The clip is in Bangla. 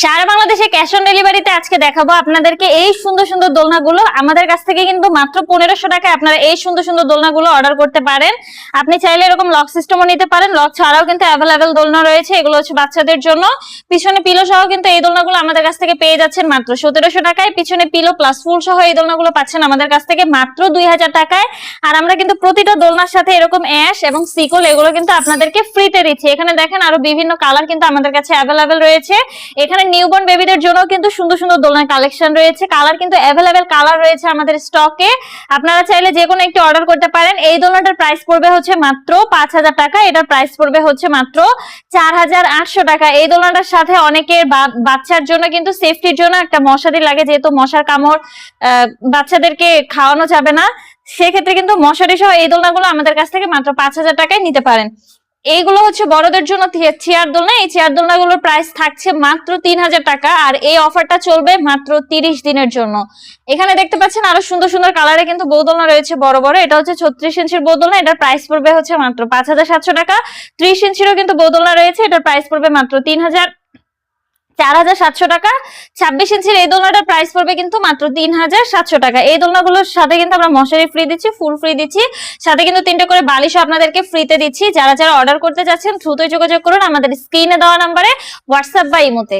সারা বাংলাদেশে ক্যাশ অন ডেলিভারিতে আজকে দেখাবো আপনাদেরকে এই সুন্দর সুন্দর দোলনাগুলো। আমাদের কাছ থেকে কিন্তু মাত্র 1500 টাকায় আপনারা এই সুন্দর সুন্দর দোলনাগুলো অর্ডার করতে পারেন। আপনি চাইলে এরকম লক সিস্টেমও নিতে পারেন, লক ছাড়াও কিন্তু অ্যাভেলেবেল দোলনা রয়েছে। এগুলো হচ্ছে বাচ্চাদের জন্য। পিছনে পিলো সহ কিন্তু এই দোলনাগুলো আমাদের কাছ থেকে পেয়ে যাচ্ছেন মাত্র 1700 টাকায়। পিছনে পিলো প্লাস ফুল সহ এই দোলনাগুলো পাচ্ছেন আমাদের কাছ থেকে মাত্র 2000 টাকায়। আর আমরা কিন্তু প্রতিটা দোলনার সাথে এরকম অ্যাশ এবং সিকল এগুলো কিন্তু আপনাদেরকে ফ্রিতে দিচ্ছি। এখানে দেখেন আরো বিভিন্ন কালার কিন্তু আমাদের কাছে অ্যাভেলেবেল রয়েছে। এখানে নিউবর্ন বেবিদের জন্য কিন্তু সুন্দর সুন্দর দোলনার কালেকশন রয়েছে। কালার কিন্তু অ্যাভেলেবেল কালার রয়েছে আমাদের স্টকে। আপনারা চাইলে যে কোনো একটি অর্ডার করতে পারেন। এই দোলনাটার প্রাইস পড়বে হচ্ছে মাত্র 5000 টাকা। এটার প্রাইস পড়বে হচ্ছে মাত্র 4800 টাকা। এই দোলনাটার সাথে অনেকের বাচ্চার জন্য কিন্তু সেফটির জন্য একটা মশারি লাগে, যেহেতু মশার কামড় বাচ্চাদেরকে খাওয়ানো যাবে না, সেক্ষেত্রে কিন্তু মশারি সহ এই দোলনাগুলো আমাদের কাছ থেকে মাত্র 5000 টাকায় নিতে পারেন। এইগুলো হচ্ছে বড়দের জন্য চেয়ার দোলনা। এই চেয়ার দোলনাগুলোর প্রাইস থাকছে মাত্র 3000 টাকা। আর এই অফারটা চলবে মাত্র 30 দিনের জন্য। এখানে দেখতে পাচ্ছেন আরো সুন্দর সুন্দর কালারে কিন্তু বউ দোলনা রয়েছে বড় বড়। এটা হচ্ছে 36 ইঞ্চির বউ দোলনা। এটার প্রাইস পড়বে হচ্ছে মাত্র 5700 টাকা। 30 ইঞ্চিরও কিন্তু বউ দোলনা রয়েছে। এটার প্রাইস পড়বে মাত্র 4700 টাকা। 26 ইঞ্চির এই দোলনাটার প্রাইস পড়বে কিন্তু মাত্র 3700 টাকা। এই দোলনাগুলোর সাথে কিন্তু আমরা মশারি ফ্রি দিচ্ছি, ফুল ফ্রি দিচ্ছি, সাথে কিন্তু 3টে করে বালিশও আপনাদেরকে ফ্রিতে দিচ্ছি। যারা যারা অর্ডার করতে যাচ্ছেন দ্রুতই যোগাযোগ করুন আমাদের স্ক্রিনে দেওয়া নাম্বারে, হোয়াটসঅ্যাপ বা ইমোতে।